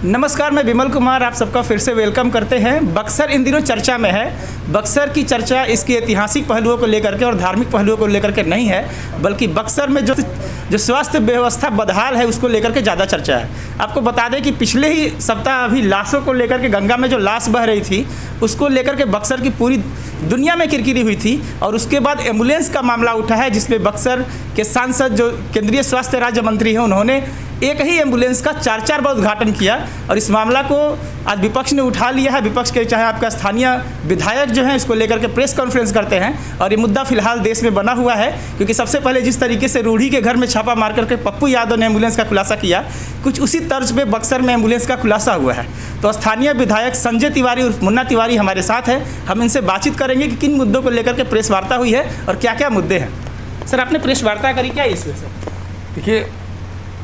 नमस्कार, मैं विमल कुमार आप सबका फिर से वेलकम करते हैं। बक्सर इन दिनों चर्चा में है। बक्सर की चर्चा इसके ऐतिहासिक पहलुओं को लेकर के और धार्मिक पहलुओं को लेकर के नहीं है, बल्कि बक्सर में जो स्वास्थ्य व्यवस्था बदहाल है उसको लेकर के ज़्यादा चर्चा है। आपको बता दें कि पिछले ही सप्ताह अभी लाशों को लेकर के गंगा में जो लाश बह रही थी उसको लेकर के बक्सर की पूरी दुनिया में किरकिरी हुई थी। और उसके बाद एम्बुलेंस का मामला उठा है, जिसमें बक्सर के सांसद जो केंद्रीय स्वास्थ्य राज्य मंत्री हैं उन्होंने एक ही एम्बुलेंस का 4 बार उद्घाटन किया। और इस मामला को आज विपक्ष ने उठा लिया है। विपक्ष के चाहे आपका स्थानीय विधायक जो हैं इसको लेकर के प्रेस कॉन्फ्रेंस करते हैं। और ये मुद्दा फिलहाल देश में बना हुआ है, क्योंकि सबसे पहले जिस तरीके से रूढ़ी के घर में छापा मार करके पप्पू यादव ने एम्बुलेंस का खुलासा किया, कुछ उसी तर्ज पे बक्सर में एम्बुलेंस का खुलासा हुआ है। तो स्थानीय विधायक संजय तिवारी और मुन्ना तिवारी हमारे साथ हैं। हम इनसे बातचीत करेंगे कि किन मुद्दों को लेकर के प्रेस वार्ता हुई है और क्या क्या मुद्दे हैं। सर, आपने प्रेस वार्ता करी क्या इसमें? सर देखिए,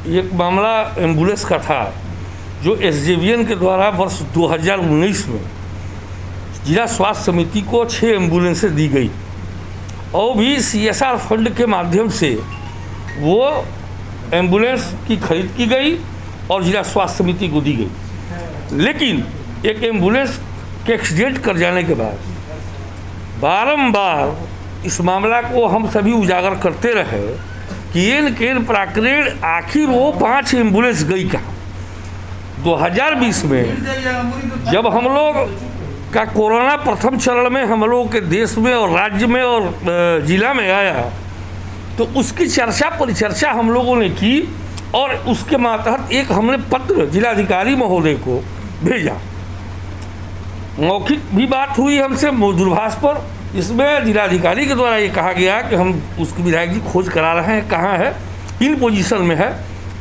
ये मामला एम्बुलेंस का था जो एसजेवीएन के द्वारा वर्ष 2019 में जिला स्वास्थ्य समिति को 6 एम्बुलेंसें दी गई और भी सीएसआर फंड के माध्यम से वो एम्बुलेंस की खरीद की गई और जिला स्वास्थ्य समिति को दी गई। लेकिन एक एम्बुलेंस के एक्सीडेंट कर जाने के बाद बारंबार इस मामला को हम सभी उजागर करते रहे कि केन प्राकृण आखिर वो 5 एम्बुलेंस गई कहाँ। 2020 में जब हम लोग का कोरोना प्रथम चरण में हम लोग के देश में और राज्य में और जिला में आया, तो उसकी चर्चा परिचर्चा हम लोगों ने की और उसके मातहत एक हमने पत्र जिलाधिकारी महोदय को भेजा। मौखिक भी बात हुई हमसे दूरभाष पर। इसमें जिलाधिकारी के द्वारा ये कहा गया कि हम उसके विधायक जी खोज करा रहे हैं, कहाँ है, इन पोजीशन में है।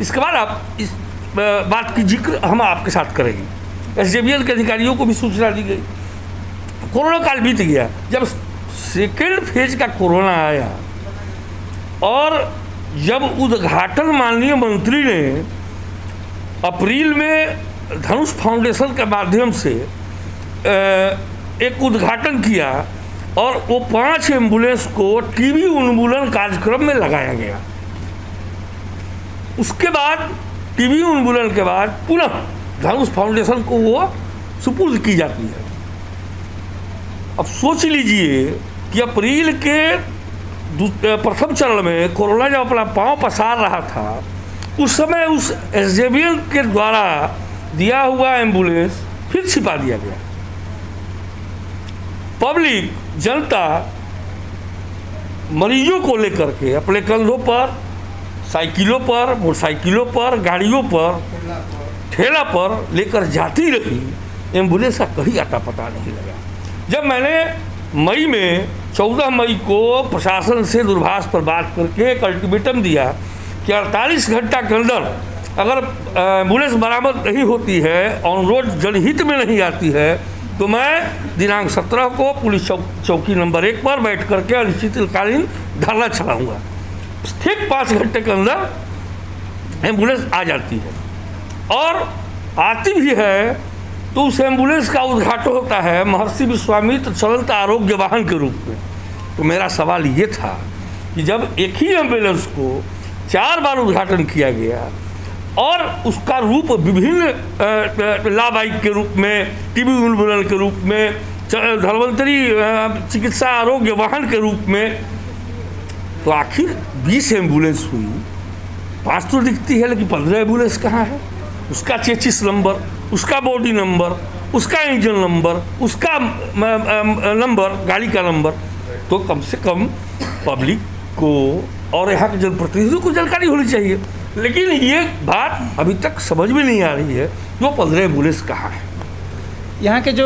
इसके बाद आप इस बात की जिक्र हम आपके साथ करेंगे। एसजेवीएन के अधिकारियों को भी सूचना दी गई। कोरोना काल बीत गया। जब सेकेंड फेज का कोरोना आया और जब उद्घाटन माननीय मंत्री ने अप्रैल में धनुष फाउंडेशन के माध्यम से एक उद्घाटन किया और वो 5 एम्बुलेंस को टीबी उन्मूलन कार्यक्रम में लगाया गया। उसके बाद टीबी उन्मूलन के बाद पुनः धनुष फाउंडेशन को वो सुपुर्द की जाती है। अब सोच लीजिए कि अप्रैल के प्रथम चरण में कोरोना जब अपना पांव पसार रहा था, उस समय उस एसजेवीएन के द्वारा दिया हुआ एम्बुलेंस फिर छिपा दिया गया। पब्लिक जनता मरीजों को लेकर के अपने कंधों पर, साइकिलों पर, मोटरसाइकिलों पर, गाड़ियों पर, ठेला पर लेकर जाती रही। एम्बुलेंस का कहीं आता पता नहीं लगा। जब मैंने मई में 14 मई को प्रशासन से दूरभाष पर बात करके एक अल्टीमेटम दिया कि 48 घंटा के अंदर अगर एम्बुलेंस बरामद नहीं होती है, ऑन रोड जनहित में नहीं आती है, तो मैं दिनांक 17 को पुलिस चौकी नंबर 1 पर बैठ करके अनिश्चितकालीन धरना चलाऊंगा। ठीक 5 घंटे के अंदर एम्बुलेंस आ जाती है और आती भी है तो उस एम्बुलेंस का उद्घाटन होता है महर्षि विश्वामित्र चलंत आरोग्य वाहन के रूप में। तो मेरा सवाल ये था कि जब एक ही एम्बुलेंस को 4 बार उद्घाटन किया गया और उसका रूप विभिन्न लाभायिक के रूप में, टीबी उन्मूलन के रूप में, धन्वंतरी चिकित्सा आरोग्य वाहन के रूप में, तो आखिर 20 एम्बुलेंस हुई। 5 तो दिखती है, लेकिन 15 एम्बुलेंस कहाँ है? उसका चेचिस नंबर, उसका बॉडी नंबर, उसका इंजन नंबर, उसका नंबर, गाड़ी का नंबर। तो कम से कम पब्लिक को और यहाँ के जनप्रतिनिधियों को जानकारी होनी चाहिए। लेकिन ये बात अभी तक समझ में नहीं आ रही है जो 15 एम्बुलेंस कहाँ है। यहाँ के जो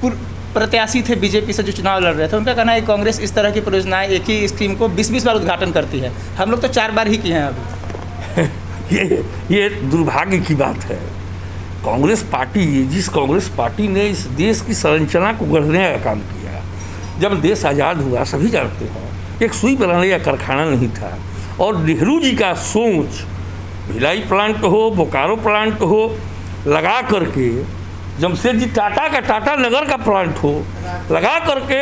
प्रत्याशी थे बीजेपी से जो चुनाव लड़ रहे थे, उनका कहना है कांग्रेस इस तरह की परियोजनाएं एक ही स्कीम को 20-20 बार उद्घाटन करती है। हम लोग तो 4 बार ही किए हैं अभी। ये दुर्भाग्य की बात है। कांग्रेस पार्टी, जिस कांग्रेस पार्टी ने इस देश की संरचना को गढ़ने का काम किया, जब देश आज़ाद हुआ सभी जानते हैं एक सुई बनाने का कारखाना नहीं था। और नेहरू जी का सोच, भिलाई प्लांट हो, बोकारो प्लांट हो, लगा करके, जमशेदजी टाटा का टाटा नगर का प्लांट हो, लगा करके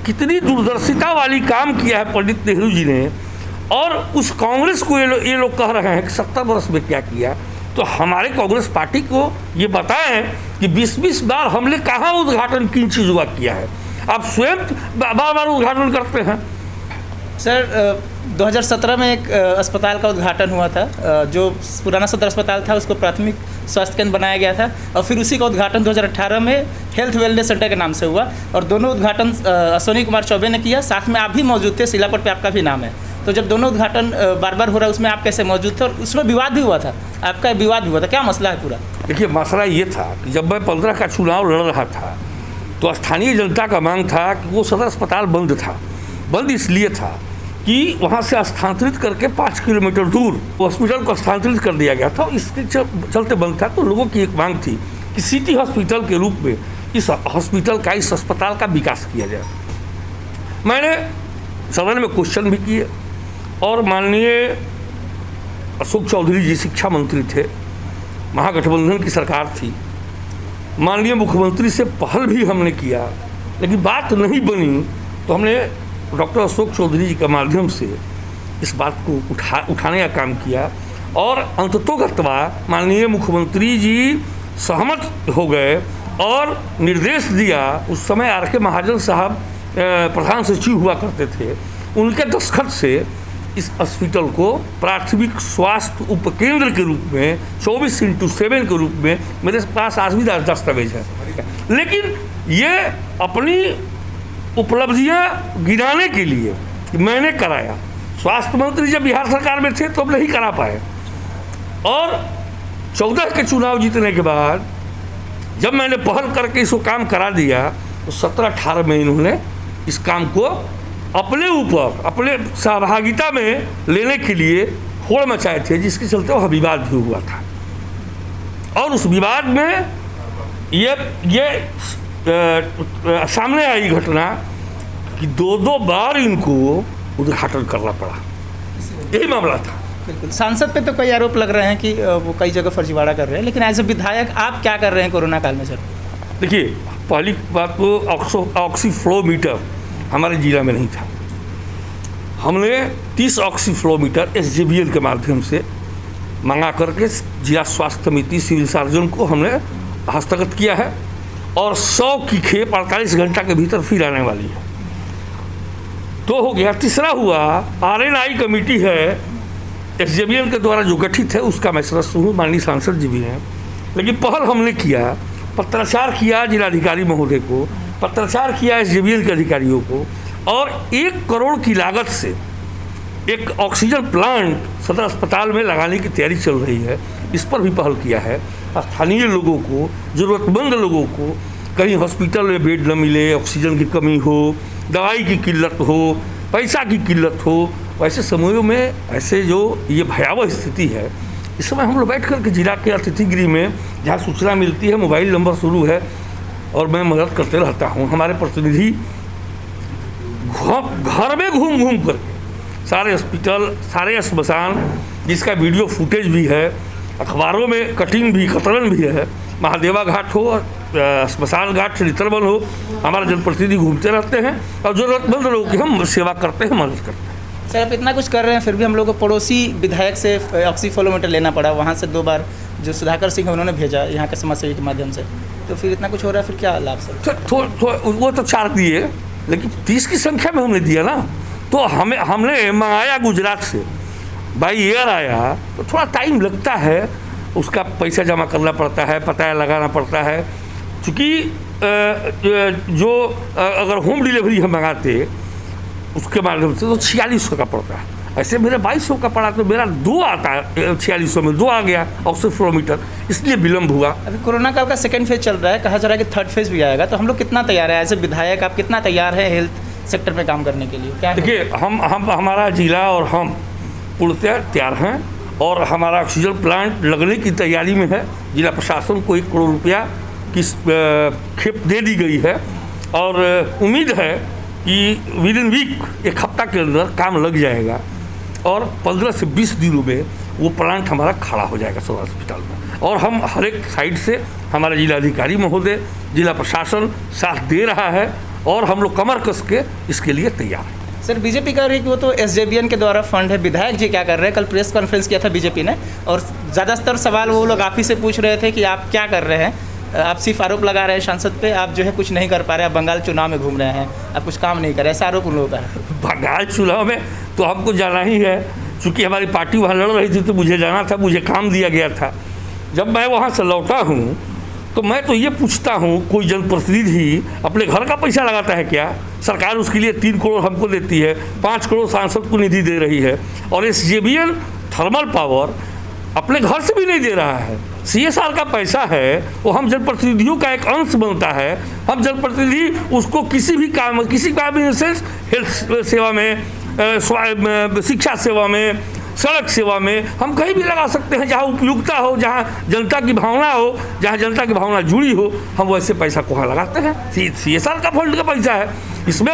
कितनी दूरदर्शिता वाली काम किया है पंडित नेहरू जी ने। और उस कांग्रेस को ये लोग कह रहे हैं कि 70 वर्ष में क्या किया। तो हमारे कांग्रेस पार्टी को ये बताएं कि 20-20 बार हमने कहाँ उद्घाटन किन चीज़ों का किया है। आप स्वयं बार बार उद्घाटन करते हैं। सर 2017 में एक अस्पताल का उद्घाटन हुआ था, जो पुराना सदर अस्पताल था उसको प्राथमिक स्वास्थ्य केंद्र बनाया गया था, और फिर उसी का उद्घाटन 2018 में हेल्थ वेलनेस सेंटर के नाम से हुआ, और दोनों उद्घाटन अश्विनी कुमार चौबे ने किया, साथ में आप भी मौजूद थे, शिलापट पे आपका भी नाम है। तो जब दोनों उद्घाटन बार बार हो रहा है, उसमें आप कैसे मौजूद थे, और उसमें विवाद भी हुआ था, आपका विवाद भी हुआ था, क्या मसला है पूरा? देखिए, मसला ये था कि जब मैं 15 का चुनाव लड़ रहा था तो स्थानीय जनता का मांग था कि वो सदर अस्पताल बंद था। बंद इसलिए था कि वहाँ से स्थानांतरित करके 5 किलोमीटर दूर हॉस्पिटल को स्थानांतरित कर दिया गया था, इसके चलते बंद था। तो लोगों की एक मांग थी कि सिटी हॉस्पिटल के रूप में इस हॉस्पिटल का, इस अस्पताल का विकास किया जाए। मैंने सदन में क्वेश्चन भी किए, और माननीय अशोक चौधरी जी शिक्षा मंत्री थे, महागठबंधन की सरकार थी, माननीय मुख्यमंत्री से पहल भी हमने किया, लेकिन बात नहीं बनी। तो हमने डॉक्टर अशोक चौधरी जी के माध्यम से इस बात को उठाने का काम किया, और अंततोगत्वा माननीय मुख्यमंत्री जी सहमत हो गए और निर्देश दिया। उस समय आर के महाजन साहब प्रधान सचिव हुआ करते थे, उनके दस्तखत से इस हॉस्पिटल को प्राथमिक स्वास्थ्य उपकेंद्र के रूप में 24/7 के रूप में, मेरे पास आज भी दस्तावेज है। लेकिन ये अपनी उपलब्धियां गिनाने के लिए मैंने कराया। स्वास्थ्य मंत्री जब बिहार सरकार में थे तो अब नहीं करा पाए, और 14 के चुनाव जीतने के बाद जब मैंने पहल करके इसको काम करा दिया, तो 17-18 में इन्होंने इस काम को अपने ऊपर, अपने सहभागिता में लेने के लिए होड़ मचाए थे, जिसके चलते वह विवाद भी हुआ था। और उस विवाद में ये सामने आई घटना कि 2-2 बार इनको उद्घाटन करना पड़ा। यही मामला था। बिल्कुल, सांसद पे तो कई आरोप लग रहे हैं कि वो कई जगह फर्जीवाड़ा कर रहे हैं, लेकिन एज ए विधायक आप क्या कर रहे हैं कोरोना काल में सर? देखिए, पहली बात तो ऑक्सीफ्लोमीटर हमारे जिला में नहीं था। हमने 30 ऑक्सीफ्लोमीटर SJVN के माध्यम से मंगा करके जिला स्वास्थ्य समिति सिविल सर्जन को हमने हस्तगत किया है, और 100 की खेप 48 घंटा के भीतर फिर आने वाली है। तो हो गया। तीसरा हुआ, RNI कमेटी है SJVN के द्वारा जो गठित है, उसका मैं सदस्य हूँ, माननीय सांसद जी भी हैं। लेकिन पहल हमने किया, पत्राचार किया जिलाधिकारी महोदय को, पत्राचार किया SJVN के अधिकारियों को, और 1 करोड़ की लागत से एक ऑक्सीजन प्लांट सदर अस्पताल में लगाने की तैयारी चल रही है। इस पर भी पहल किया है। स्थानीय लोगों को, ज़रूरतमंद लोगों को, कहीं हॉस्पिटल में बेड न मिले, ऑक्सीजन की कमी हो, दवाई की किल्लत हो, पैसा की किल्लत हो, वैसे समयों में ऐसे जो ये भयावह स्थिति है, इस समय हम लोग बैठ कर के जिला के अतिथि गृह में, जहाँ सूचना मिलती है, मोबाइल नंबर शुरू है, और मैं मदद करते रहता हूँ। हमारे प्रतिनिधि घर में घूम घूम कर सारे हॉस्पिटल, सारे स्मशान, जिसका वीडियो फुटेज भी है, अखबारों में कटिंग भी, कतरन भी है, महादेवा घाट हो, स्मशान घाट, चरित्रवन हो, हमारे जनप्रतिनिधि घूमते रहते हैं, और ज़रूरतमंद लोगों की हम सेवा करते हैं, मदद करते हैं। सर, आप इतना कुछ कर रहे हैं, फिर भी हम लोग को पड़ोसी विधायक से ऑक्सीफ्लोमीटर लेना पड़ा, वहाँ से 2 बार जो सुधाकर सिंह उन्होंने भेजा यहाँ के समाजसेवी के माध्यम से, तो फिर इतना कुछ हो रहा है, फिर क्या लाभ सर? वो तो 4 दिए, लेकिन 30 की संख्या में हमने दिया ना। तो हमने मंगाया गुजरात से, बाई एयर आया, तो थोड़ा टाइम लगता है, उसका पैसा जमा करना पड़ता है, पता लगाना पड़ता है। चूँकि अगर होम डिलीवरी हम मंगाते उसके माध्यम से तो 4600 का पड़ता है। ऐसे मेरे 2200 का पड़ा, तो मेरा 2 आता है, 4600 में 2 आ गया ऑक्सीफ्लोमीटर, इसलिए विलम्ब हुआ। अभी कोरोना काल का सेकंड फेज चल रहा है, कहा जा रहा है कि 3rd फेज भी आएगा, तो हम लोग कितना तैयार है? एज ए विधायक आप कितना तैयार है हेल्थ सेक्टर में काम करने के लिए? क्या देखिए, हमारा जिला और हम पूर्णतः तैयार हैं, और हमारा ऑक्सीजन प्लांट लगने की तैयारी में है। जिला प्रशासन को 1 करोड़ रुपया की खेप दे दी गई है, और उम्मीद है कि विद इन वीक, 1 हफ्ता के अंदर काम लग जाएगा, और 15 से 20 दिनों में वो प्लांट हमारा खड़ा हो जाएगा सदर अस्पताल में। और हम हर एक साइड से, हमारे जिलाधिकारी महोदय, जिला प्रशासन साथ दे रहा है, और हम लोग कमर कस के इसके लिए तैयार हैं। सर बीजेपी कह रही है कि वो तो एसजेवीएन के द्वारा फंड है, विधायक जी क्या कर रहे हैं? कल प्रेस कॉन्फ्रेंस किया था बीजेपी ने और ज़्यादातर सवाल वो लोग आप ही से पूछ रहे थे कि आप क्या कर रहे हैं, आप सिर्फ आरोप लगा रहे हैं सांसद पे, आप जो है कुछ नहीं कर पा रहे, आप बंगाल चुनाव में घूम रहे हैं, आप कुछ काम नहीं कर रहे, ऐसा आरोप उन लोगों का है। बंगाल चुनाव में तो हमको जाना ही है, चूँकि हमारी पार्टी वहाँ लड़ रही थी तो मुझे जाना था, मुझे काम दिया गया था। जब मैं वहाँ से लौटा हूँ तो मैं तो ये पूछता हूँ, कोई जनप्रतिनिधि अपने घर का पैसा लगाता है क्या? सरकार उसके लिए 3 करोड़ हमको देती है, 5 करोड़ सांसद को निधि दे रही है, और एसजेवीएन थर्मल पावर अपने घर से भी नहीं दे रहा है। CSR का पैसा है, वो हम जनप्रतिनिधियों का एक अंश बनता है। हम जनप्रतिनिधि उसको किसी भी काम इन सेंस हेल्थ सेवा में, शिक्षा सेवा में, सड़क सेवा में हम कहीं भी लगा सकते हैं, जहाँ उपयुक्ता हो, जहाँ जनता की भावना हो, जहाँ जनता की भावना जुड़ी हो, हम वैसे पैसा को वहाँ लगाते हैं। CSR का फंड का पैसा है, इसमें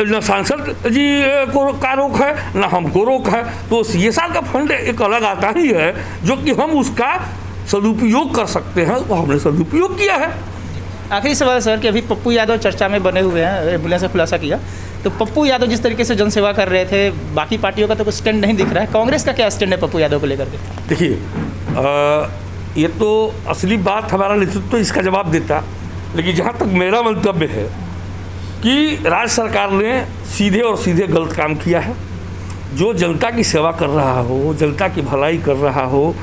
न सांसद जी को का रोक है, न हमको रोक है। तो CSR का फंड एक अलग आता ही है, जो कि हम उसका सदुपयोग कर सकते हैं, वो हमने सदुपयोग किया है। आखिरी सवाल सर कि अभी पप्पू यादव चर्चा में बने हुए हैं, एम्बुलेंस से खुलासा किया, तो पप्पू यादव जिस तरीके से जनसेवा कर रहे थे, बाकी पार्टियों का तो कुछ स्टैंड नहीं दिख रहा है, कांग्रेस का क्या स्टैंड है पप्पू यादव को लेकर के? देखिए, ये तो असली बात हमारा नेतृत्व तो इसका जवाब देता, लेकिन जहाँ तक मेरा मंतव्य है कि राज्य सरकार ने सीधे और सीधे गलत काम किया है। जो जनता की सेवा कर रहा हो, जनता की भलाई कर रहा हो,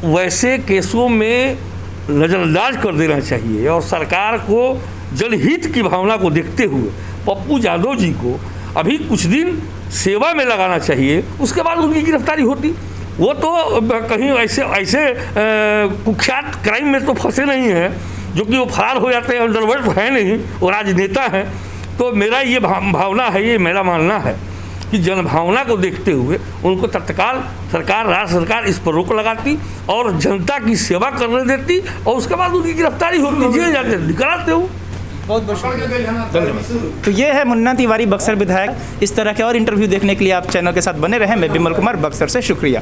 वैसे केसों में नज़रअंदाज कर देना चाहिए, और सरकार को जनहित की भावना को देखते हुए पप्पू यादव जी को अभी कुछ दिन सेवा में लगाना चाहिए, उसके बाद उनकी गिरफ्तारी होती। वो तो कहीं ऐसे कुख्यात क्राइम में तो फंसे नहीं हैं जो कि वो फरार हो जाते हैं, अंडरवर्ल्ड है नहीं, वो राजनेता हैं। तो मेरा ये भावना है, ये मेरा मानना है कि जनभावना को देखते हुए उनको तत्काल सरकार, राज्य सरकार इस पर रोक लगाती और जनता की सेवा करने देती, और उसके बाद उनकी गिरफ्तारी होती, जेल जाते निकलाते हो। बहुत बहुत धन्यवाद। तो ये है मुन्ना तिवारी, बक्सर विधायक। इस तरह के और इंटरव्यू देखने के लिए आप चैनल के साथ बने रहें। मैं विमल कुमार, बक्सर से, शुक्रिया।